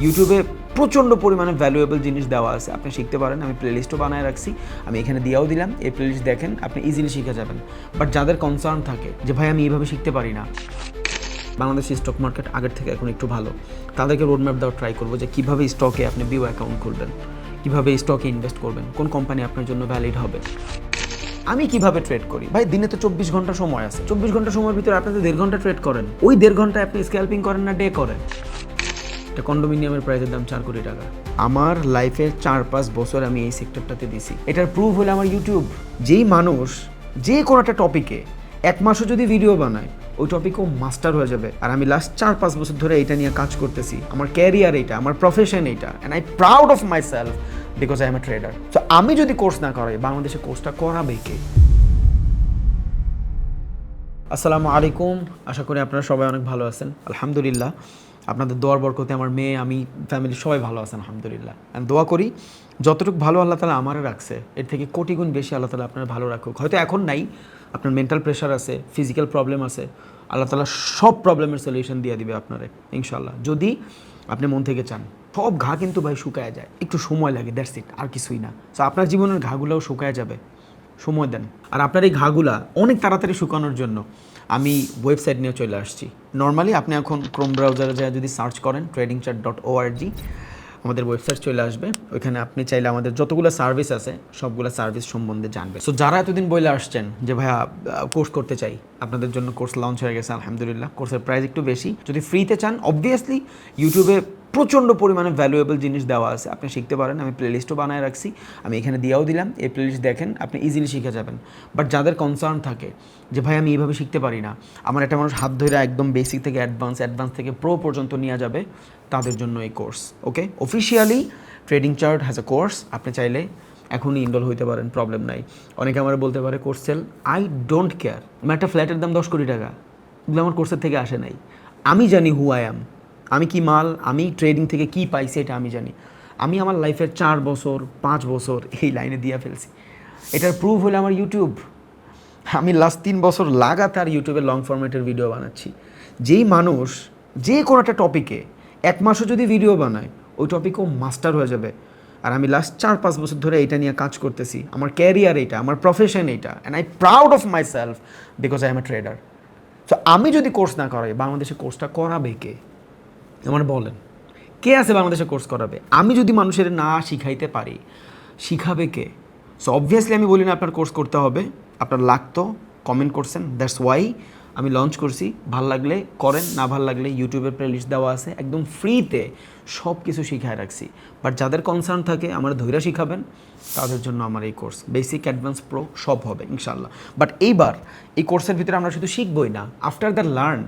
ইউটিউবে প্রচণ্ড পরিমাণে ভ্যালুয়েবল জিনিস দেওয়া আছে, আপনি শিখতে পারেন। আমি প্লেলিস্টও বানায় রাখছি, আমি এখানে দিয়েও দিলাম। এই প্লেলিস্ট দেখেন, আপনি ইজিলি শিখে যাবেন। বাট যাদের কনসার্ন থাকে যে ভাই আমি এইভাবে শিখতে পারি না, বাংলাদেশের স্টক মার্কেট আগের থেকে এখন একটু ভালো, তাদেরকে রোডম্যাপ দেওয়া ট্রাই করবো যে কীভাবে স্টকে আপনি বিও অ্যাকাউন্ট খুলবেন, কীভাবে স্টকে ইনভেস্ট করবেন, কোন কোম্পানি আপনার জন্য ভ্যালিড হবে। আমি কিভাবে ট্রেড করি ভাই, দিনে তো 24 ঘন্টা সময় আছে। 24 ঘন্টা সময়ের ভিতরে আপনি তো 1.5 ঘন্টা ট্রেড করেন, ওই 1.5 ঘন্টায় আপনি স্ক্যাল্পিং করেন না ডে করেন। একটা কন্ডোমিনিয়ামের প্রাইসের দাম 4 কোটি টাকা। আমার লাইফে 4-5 বছর আমি এই সেক্টরটাতে দিছি। এটার প্রুফ হলো আমার ইউটিউব। যেই মানুষ যে কোনো একটা টপিকে 1 মাসও যদি ভিডিও বানায়, ওই টপিকও মাস্টার হয়ে যাবে। আর আমি লাস্ট 4-5 বছর ধরে এটা নিয়ে কাজ করতেছি। আমার ক্যারিয়ার এইটা, আমার প্রফেশন এইটা, and I proud of my self because I M A tedder. So আমি যদি কোর্স না করাই, বাংলাদেশে কোর্সটা করাবে কে? আসসালামু আলাইকুম, আশা করি আপনারা সবাই অনেক ভালো আছেন। আলহামদুলিল্লাহ, আপনাদের দোয়ার বরকতে আমার মেয়ে, আমি, ফ্যামিলি সবাই ভালো আছেন আলহামদুলিল্লাহ। আমি দোয়া করি যতটুকু ভালো আল্লাহ তাআলা আমারে রাখছে, এর থেকে কোটি গুণ বেশি আল্লাহ তাআলা আপনার ভালো রাখুক। হয়তো এখন নাই, আপনার মেন্টাল প্রেশার আছে, ফিজিক্যাল প্রবলেম আছে, আল্লাহ তাআলা সব প্রবলেমের সলিউশন দিয়ে দিবে আপনারে ইনশাআল্লাহ, যদি আপনি মন থেকে চান। সব ঘা কিন্তু ভাই শুকায় যায়, একটু সময় লাগে, দ্যাটস ইট, আর কিছুই না। সো আপনার জীবনের ঘাগুলোও শুকায় যাবে, সময় দেন। আর আপনার এই ঘাগুলা অনেক তাড়াতাড়ি শুকানোর জন্য আমি ওয়েবসাইট নিয়ে চলে আসছি। নর্মালি আপনি এখন ক্রোম ব্রাউজারে যায় যদি সার্চ করেন tradingchart.org, আমাদের ওয়েবসাইট চলে আসবে। ওইখানে আপনি চাইলে আমাদের যতগুলো সার্ভিস আছে সবগুলো সার্ভিস সম্বন্ধে জানবে। সো যারা এতদিন বলে আসছেন যে ভাইয়া কোর্স করতে চাই, আপনাদের জন্য কোর্স লঞ্চ হয়ে গেছে আলহামদুলিল্লাহ। কোর্সের প্রাইস একটু বেশি, যদি ফ্রিতে চান অবভিয়াসলি ইউটিউবে প্রচণ্ড পরিমাণে ভ্যালুয়েবল জিনিস দেওয়া আছে, আপনি শিখতে পারেন। আমি প্লেলিস্টও বানায় রাখছি, আমি এখানে দিয়েও দিলাম। এই প্লেলিস্ট দেখেন, আপনি ইজিলি শিখে যাবেন। বাট যাদের কনসার্ন থাকে যে ভাই আমি এইভাবে শিখতে পারি না, আমার একটা মানুষ হাত ধরে একদম বেসিক থেকে অ্যাডভান্স থেকে প্রো পর্যন্ত নিয়ে যাবে, তাদের জন্য এই course. Okay, officially trading chart has a course, আপনি চাইলে এখনই ইনরোল হইতে পারেন, প্রবলেম নাই। অনেকে আমার বলতে পারে course sell, I don't care. আমার একটা ফ্ল্যাটের দাম 10 কোটি টাকা, এগুলো আমার কোর্সের থেকে আসে নাই। আমি জানি হু আই অ্যাম, আমি কি মাল, আমি ট্রেডিং থেকে কি পাইছি এটা আমি জানি। আমি আমার লাইফের 4 বছর 5 বছর এই লাইনে দিয়ে ফেলছি। এটার প্রুফ হলো আমার ইউটিউব। আমি লাস্ট 3 বছর লাগাতার ইউটিউবে লং ফরম্যাটের ভিডিও বানাচ্ছি। যেই মানুষ যে কোনো একটা টপিকে 1 মাসও যদি ভিডিও বানায়, ওই টপিকও মাস্টার হয়ে যাবে। আর আমি লাস্ট 4-5 বছর ধরে এটা নিয়ে কাজ করতেছি। আমার ক্যারিয়ার এইটা, আমার প্রফেশন এইটা, and I proud of my self because I M A tedder. So আমি যদি কোর্স না করাই, বাংলাদেশে কোর্সটা করাবে কে? আমার বলেন, কে আছে বাংলাদেশে কোর্স করাবে? আমি যদি মানুষের না শিখাইতে পারি, শিখাবে কে? সো অবভিয়াসলি আমি বলি না আপনার কোর্স করতে হবে, আপনার লাগতো, কমেন্ট করছেন, দ্যাটস ওয়াই আমি লঞ্চ করছি। ভাল লাগলে করেন, না ভাল লাগলে ইউটিউবের প্লেলিস্ট দেওয়া আছে, একদম ফ্রিতে সব কিছু শিখায় রাখছি। বাট যাদের কনসার্ন থাকে আমার ধৈর্য শিখাবেন, তাদের জন্য আমার এই কোর্স বেসিক, অ্যাডভান্স, প্রো সব হবে ইনশাল্লাহ। বাট এইবার এই কোর্সের ভিতরে আমরা শুধু শিখবই না, আফটার দ্য লার্ন,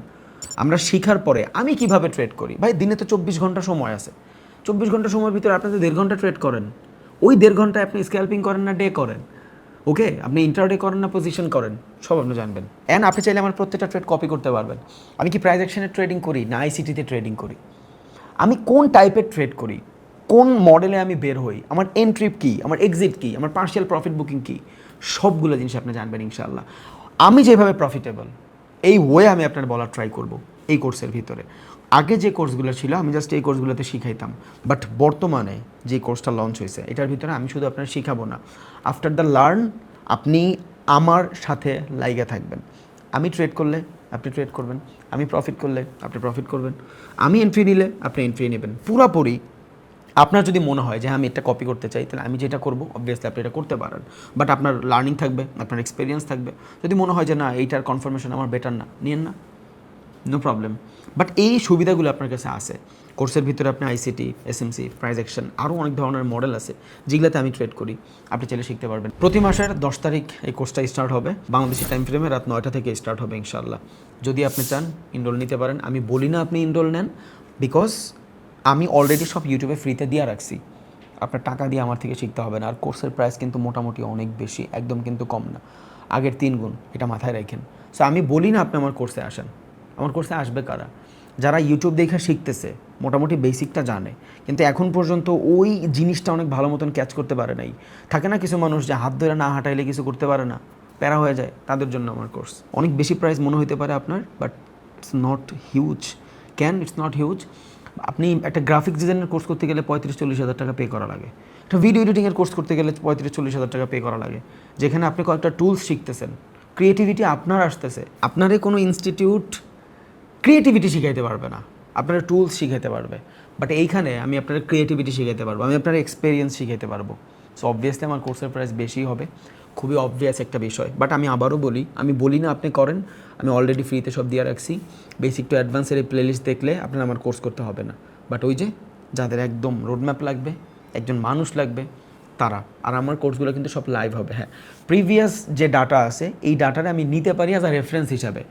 আমরা শিখার পরে আমি কিভাবে ট্রেড করি। ভাই দিনে তো 24 ঘন্টা সময় আছে। 24 ঘন্টা সময়ের ভিতরে আপনি তো 1.5 ঘন্টা ট্রেড করেন, ওই 1.5 ঘন্টায় আপনি স্ক্যাল্পিং করেন না ডে করেন। ওকে, আপনি ইন্টারডে করেন না পজিশন করেন, সব আপনি জানবেন। অ্যান্ড আপনি চাইলে আমার প্রত্যেকটা ট্রেড কপি করতে পারবেন। আমি কি প্রাইস অ্যাকশনে ট্রেডিং করি না আইসিটিতে ট্রেডিং করি, আমি কোন টাইপের ট্রেড করি, কোন মডেলে আমি বের হই, আমার এন্ট্রি কী, আমার এক্সিট কী, আমার পার্শিয়াল প্রফিট বুকিং কী, সবগুলো জিনিস আপনি জানবেন ইনশাআল্লাহ। আমি যেভাবে প্রফিটেবল, এই ওয়ে আমি আপনার বলার ট্রাই করব এই কোর্সের ভিতরে। আগে যে কোর্সগুলো ছিল আমি জাস্ট এই কোর্সগুলোতে শিখাইতাম, বাট বর্তমানে যে কোর্সটা লঞ্চ হয়েছে এটার ভিতরে আমি শুধু আপনার শিখাবো না, আফটার দ্য লার্ন আপনি আমার সাথে লাইগা থাকবেন। আমি ট্রেড করলে আপনি ট্রেড করবেন, আমি প্রফিট করলে আপনি প্রফিট করবেন, আমি এন্ট্রি নিলে আপনি এন্ট্রি নেবেন। পুরোপুরি আপনার যদি মনে হয় যে আমি এটা কপি করতে চাই, তাহলে আমি যেটা করবো অবভিয়াসলি আপনি এটা করতে পারেন। বাট আপনার লার্নিং থাকবে, আপনার এক্সপিরিয়েন্স থাকবে। যদি মনে হয় যে না এইটার কনফার্মেশন আমার বেটার না, নিয়েন না, নো প্রবলেম। বাট এই সুবিধাগুলো আপনার কাছে আছে কোর্সের ভিতরে। আপনি আইসিটি, এসএমসি, প্রাইস অ্যাকশন, আরও অনেক ধরনের মডেল আছে যেগুলোতে আমি ট্রেড করি, আপনি চাইলে শিখতে পারবেন। প্রতি মাসের 10 তারিখ এই কোর্সটা স্টার্ট হবে, বাংলাদেশি টাইম ফ্রেমে রাত 9টা থেকে স্টার্ট হবে ইনশাআল্লাহ। যদি আপনি চান ইনরোল নিতে পারেন। আমি বলি না আপনি ইনরোল নেন, বিকজ আমি অলরেডি সব ইউটিউবে ফ্রিতে দিয়ে রাখছি, আপনার টাকা দিয়ে আমার থেকে শিখতে হবে না। আর কোর্সের প্রাইস কিন্তু মোটামুটি অনেক বেশি, একদম কিন্তু কম না, আগের 3 গুণ, এটা মাথায় রাখেন। সো আমি বলি না আপনি আমার কোর্সে আসেন, আমার কোর্সে আসবে কারা? যারা ইউটিউব দেখে শিখতেছে, মোটামুটি বেসিকটা জানে, কিন্তু এখন পর্যন্ত ওই জিনিসটা অনেক ভালো মতন ক্যাচ করতে পারে নাই। থাকে না কিছু মানুষ যে হাত ধরে না হাঁটাইলে কিছু করতে পারে না, প্যারা হয়ে যায়, তাদের জন্য আমার কোর্স। অনেক বেশি প্রাইস মনে হতে পারে আপনার, but it's not huge. Can it's not huge? আপনি একটা গ্রাফিক্স ডিজাইনের কোর্স করতে গেলে 35-40 হাজার টাকা পে করা লাগে, একটা ভিডিও এডিটিংয়ের কোর্স করতে গেলে 35-40 হাজার টাকা পে করা লাগে, যেখানে আপনি কয়েকটা টুলস শিখতেছেন, ক্রিয়েটিভিটি আপনার আসতেছে। আপনারে কোনো ইনস্টিটিউট ক্রিয়েটিভিটি শিখাইতে পারবে না, আপনারা টুলস শিখাইতে পারবে, বাট এইখানে আমি আপনার ক্রিয়েটিভিটি শিখাইতে পারবো, আমি আপনার এক্সপিরিয়েন্স শিখাইতে পারবো। সো অবভিয়াসলি আমার কোর্সের প্রাইস বেশি হবে, খুবই অবভিয়াস একটা বিষয়। বাট আমি আবারও বলি, আমি বলি না আপনি করেন, আমি অলরেডি ফ্রিতে সব দিয়ে রাখছি। বেসিক টু অ্যাডভান্সের এই প্লেলিস্ট দেখলে আপনার আমার কোর্স করতে হবে না। বাট ওই যে যাদের একদম রোডম্যাপ লাগবে, একজন মানুষ লাগবে, তারা। আর আমার কোর্সগুলো কিন্তু সব লাইভ হবে। হ্যাঁ, প্রিভিয়াস যে ডাটা আছে এই ডাটাটা আমি নিতে পারি অ্যাজ আ রেফারেন্স হিসাবে,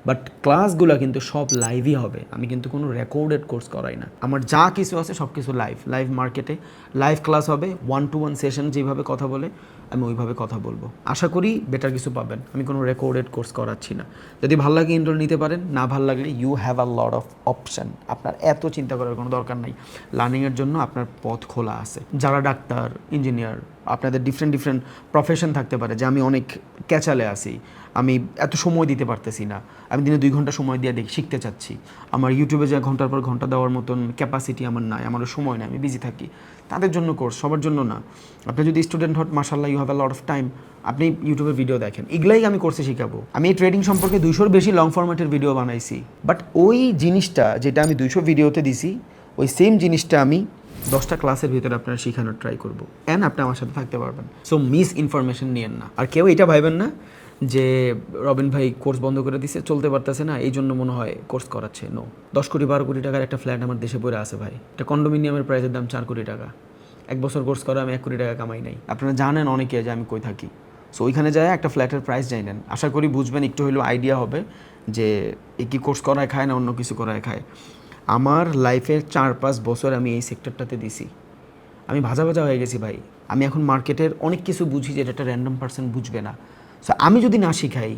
বাট ক্লাসগুলো কিন্তু সব লাইভই হবে। আমি কিন্তু কোনো রেকর্ডেড কোর্স করাই না, আমার যা কিছু আছে সব কিছু লাইভ মার্কেটে লাইভ ক্লাস হবে, 1-to-1 সেশন যেভাবে কথা বলে আমি ওইভাবে কথা বলবো। আশা করি বেটার কিছু পাবেন। আমি কোনো রেকর্ডেড কোর্স করাচ্ছি না। যদি ভালো লাগে এনরোল নিতে পারেন, না ভালো লাগলে you have a lot of option. আপনার এত চিন্তা করার কোনো দরকার নাই, লার্নিংয়ের জন্য আপনার পথ খোলা আছে। যারা ডাক্তার, ইঞ্জিনিয়ার, আপনাদের ডিফারেন্ট প্রফেশন থাকতে পারে যে আমি অনেক ক্যাচালে আছি, আমি এত সময় দিতে পারতেছি না, আমি দিনে 2 ঘন্টা সময় দিয়ে শিখতে চাচ্ছি, আমার ইউটিউবে যে ঘন্টার পর ঘন্টা দেওয়ার মতন ক্যাপাসিটি আমার নাই, আমারও সময় নেই, আমি বিজি থাকি, তাদের জন্য কোর্স, সবার জন্য না। আপনি যদি স্টুডেন্ট হন, মাশাআল্লাহ, you have a lot of time, আপনি ইউটিউবে ভিডিও দেখেন, এগুলাই আমি কোর্সে শিখাবো। আমি এই ট্রেডিং সম্পর্কে 200-র বেশি লং ফরম্যাটের ভিডিও বানাইছি, বাট ওই জিনিসটা যেটা আমি 200 ভিডিওতে দিছি, ওই সেম জিনিসটা আমি 10টা ক্লাসের ভিতরে আপনারা শেখানোর ট্রাই করবো, অ্যান্ড আপনি আমার সাথে থাকতে পারবেন। সো মিস ইনফরমেশন নিয়েন না। আর কেউ এটা ভাইবেন না যে রবিন ভাই কোর্স বন্ধ করে দিছে, চলতে পারতেছে না, এই জন্য মনে হয় কোর্স করাচ্ছে। নো, 10 কোটি 12 কোটি টাকার একটা ফ্ল্যাট আমার দেশে পড়ে আছে ভাই, একটা কন্ডোমিনিয়ামের প্রাইসের দাম 4 কোটি টাকা। 1 বছর কোর্স করে আমি 1 কোটি টাকা কামাই নাই। আপনারা জানেন অনেকে যে আমি কই থাকি। সো ওইখানে যায় একটা ফ্ল্যাটের প্রাইস জানেন, আশা করি বুঝবেন, একটু হলেও আইডিয়া হবে যে এই কি কোর্স করায় খায় না অন্য কিছু করায় খায়। আমার লাইফের 4-5 বছর আমি এই সেক্টরটাতে দিছি, আমি ভাজা হয়ে গেছি ভাই। আমি এখন মার্কেটের অনেক কিছু বুঝি যেটা একটা র্যান্ডম পার্সন বুঝবে না। সো আমি যদি না শিখাই,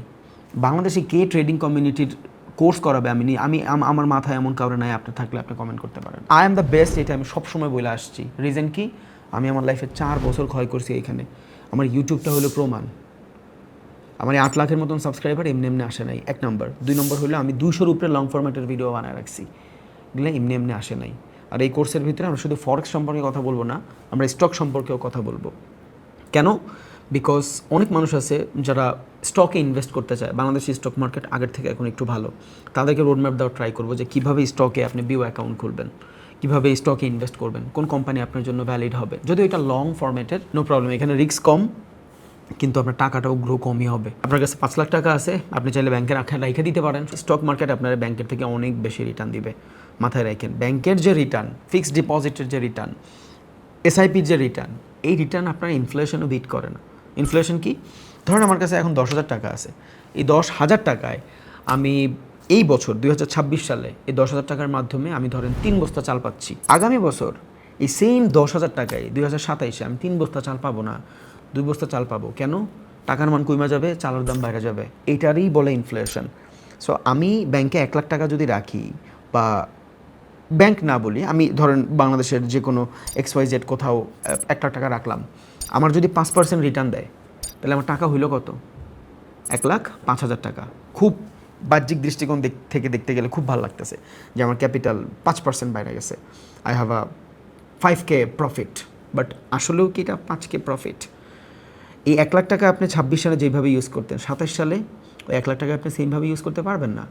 বাংলাদেশে কে ট্রেডিং কমিউনিটির কোর্স করাবে? আমার মাথায় এমন কারণে নাই। আপনি থাকলে আপনি কমেন্ট করতে পারেন। আই এম দ্য বেস্ট, এটা আমি সবসময় বলে আসছি। রিজন কি? আমি আমার লাইফে 4 বছর ক্ষয় করছি এইখানে। আমার ইউটিউবটা হলো প্রমাণ। আমার 8 লাখের মতন সাবস্ক্রাইবার এমনি আসে নাই, 1 নম্বর। 2 নম্বর হলো আমি 200-র উপরে লং ফরম্যাটের ভিডিও বানায় রাখছি, এগুলো এমনি আসে নাই। আর এই কোর্সের ভিতরে আমরা শুধু ফরেক্স সম্পর্কে কথা বলবো না, আমরা স্টক সম্পর্কেও কথা বলবো। কেন? বিকজ অনেক মানুষ আছে যারা স্টকে ইনভেস্ট করতে চায়। বাংলাদেশের স্টক মার্কেট আগের থেকে এখন একটু ভালো। তাদেরকে রোডম্যাপ দেওয়া ট্রাই করবো যে কীভাবে স্টকে আপনি বিও অ্যাকাউন্ট খুলবেন, কীভাবে স্টকে ইনভেস্ট করবেন, কোন কোম্পানি আপনার জন্য ভ্যালিড হবে। যদিও এটা লং ফরম্যাটের, নো প্রবলেম, এখানে রিস্ক কম, কিন্তু আপনার টাকাটাও গ্রো কমই হবে। আপনার কাছে 5 লাখ টাকা আছে, আপনি চাইলে ব্যাংকে রেখে দিতে পারেন। স্টক মার্কেট আপনার ব্যাংকের থেকে অনেক বেশি রিটার্ন দিবে, মাথায় রাখেন। ব্যাংকের যে রিটার্ন, ফিক্সড ডিপোজিটের যে রিটার্ন, এসআইপির যে রিটার্ন, এই রিটার্ন আপনার ইনফ্লেশনও বিট করে না। ইনফ্লেশন কি? ধরেন আমার কাছে এখন 10,000 টাকা আছে, এই 10,000 টাকায় আমি এই বছর 2026 সালে এই 10,000 টাকার মাধ্যমে আমি ধরেন 3 বস্তা চাল পাচ্ছি। আগামী বছর এই সেম 10,000 টাকায় 2027-এ আমি 3 বস্তা চাল পাবো না, 2 বস্তা চাল পাবো। কেন? টাকার মান কমে যাবে, চালের দাম বাইরে যাবে, এইটারই বলে ইনফ্লেশন। সো আমি ব্যাংকে 1 লাখ টাকা যদি রাখি, বা ব্যাংক না বলি, আমি ধরেন বাংলাদেশের যে কোনো XYZ কোথাও 1 লাখ টাকা রাখলাম, আমার যদি 5% রিটার্ন দেয়, তাহলে আমার টাকা হইল কত? 1,05,000 টাকা। খুব বাহ্যিক দৃষ্টিকোণ থেকে দেখতে গেলে খুব ভালো লাগতেছে যে আমার ক্যাপিটাল 5% বাইরে গেছে, I have a 5K profit. But আসলেও কি এটা 5K প্রফিট? এই 1 লাখ টাকা আপনি 26 সালে যেভাবে ইউজ করতেন, 27 সালে ওই 1 লাখ টাকা আপনি সেমভাবে ইউজ করতে পারবেন না।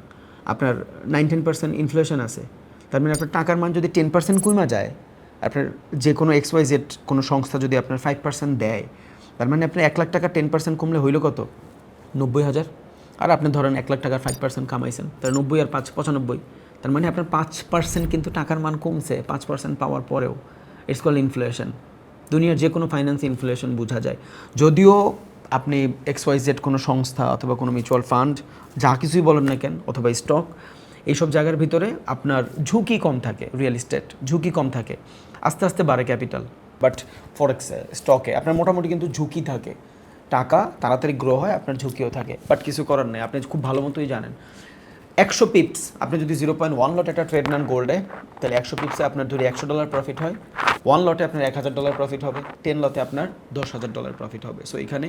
আপনার 9-10% ইনফ্লেশন আছে, তার মানে আপনার টাকার মান যদি 10% কমে যায়, আপনার যে কোনো XYZ কোনো সংস্থা যদি আপনার 5% দেয়, তার মানে আপনার 1 লাখ টাকা 10% কমলে হইল কত? 90,000। আর আপনি ধরেন 1 লাখ টাকার 5% কামাইছেন, তাহলে 90 আর 5 95, তার মানে আপনার 5% কিন্তু টাকার মান কমছে 5% পাওয়ার পরেও। It's call inflation. দুনিয়ার যে কোনো ফাইন্যান্স ইনফ্লেশন বোঝা যায়। যদিও আপনি XYZ কোনো সংস্থা অথবা কোনো মিউচুয়াল ফান্ড, যা কিছুই বলেন না কেন, অথবা স্টক, এইসব জায়গার ভিতরে আপনার ঝুঁকি কম থাকে, রিয়েল এস্টেট ঝুঁকি কম থাকে, আস্তে আস্তে বাড়ে ক্যাপিটাল। বাট ফরেক্সে, স্টকে আপনার মোটামুটি কিন্তু ঝুঁকি থাকে, টাকা তাড়াতাড়ি গ্রো হয়, আপনার ঝুঁকিও থাকে। বাট কিছু করার নেই, আপনি খুব ভালো মতোই জানেন 100 পিপস আপনি যদি 0.1 লট একটা ট্রেড নেন গোল্ডে, তাহলে 100 পিপসে আপনার ধরে $100 প্রফিট হয়। 1 লটে আপনার $1,000 প্রফিট হবে, 10 লটে আপনার $10,000 প্রফিট হবে। সো এখানে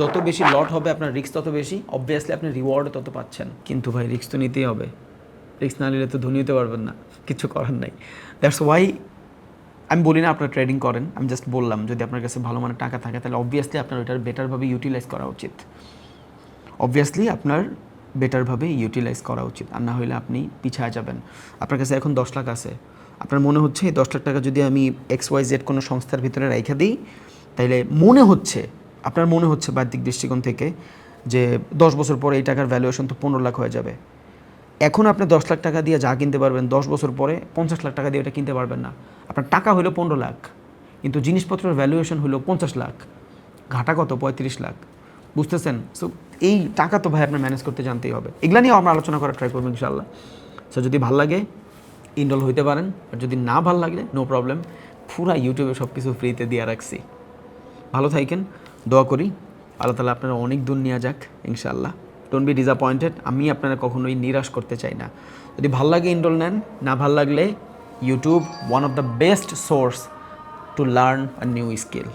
যত বেশি লট হবে আপনার রিস্ক তত বেশি, অবভিয়াসলি আপনি রিওয়ার্ড তত পাচ্ছেন। কিন্তু ভাই রিস্ক তো নিতেই হবে, রিস্ক না নিলে তো ধনী হতে পারবেন না, কিছু করার নাই। দ্যাটস ওয়াই আমি বলি না আপনার ট্রেডিং করেন, আমি জাস্ট বললাম যদি আপনার কাছে ভালো মানের টাকা থাকে তাহলে অবভিয়াসলি আপনার ওইটার বেটারভাবে ইউটিলাইজ করা উচিত, অবভিয়াসলি আপনার বেটারভাবে ইউটিলাইজ করা উচিত, আর না হলে আপনি পিছিয়ে যাবেন। আপনার কাছে এখন 10 লাখ আছে, আপনার মনে হচ্ছে এই 10 লাখ টাকা যদি আমি XYZ কোনো সংস্থার ভিতরে রেখে দিই তাইলে আপনার মনে হচ্ছে বাহ্যিক দৃষ্টিকোণ থেকে যে 10 বছর পরে এই টাকার ভ্যালুয়েশন তো 15 লাখ হয়ে যাবে। এখন আপনি 10 লাখ টাকা দিয়ে যা কিনতে পারবেন 10 বছর পরে 50 লাখ টাকা দিয়ে ওটা কিনতে পারবেন না। আপনার টাকা হলো 15 লাখ কিন্তু জিনিসপত্রের ভ্যালুয়েশন হলো 50 লাখ, ঘাটা কত 35 লাখ, বুঝতেছেন? সো এই টাকা তো ভাই আপনার ম্যানেজ করতে জানতেই হবে। এগুলা নিয়েও আমরা আলোচনা করার ট্রাই করবো ইনশাআল্লাহ। সো যদি ভালো লাগে ইনরোল হইতে পারেন, আর যদি না ভালো লাগলে নো প্রবলেম, পুরা ইউটিউবে সব কিছু ফ্রিতে দিয়ে রাখছি। ভালো থাকেন, দোয়া করি আল্লাহ তাআলা আপনারা অনেক দূর নিয়ে যাক ইনশাআল্লাহ। ডোন্ট বি ডিসঅ্যাপয়েন্টেড, আমি আপনারা কখনোই নিরাশ করতে চাই না। যদি ভালো লাগে ইনরোল নেন, না ভালো লাগলে YouTube one of the best source to learn a new skill.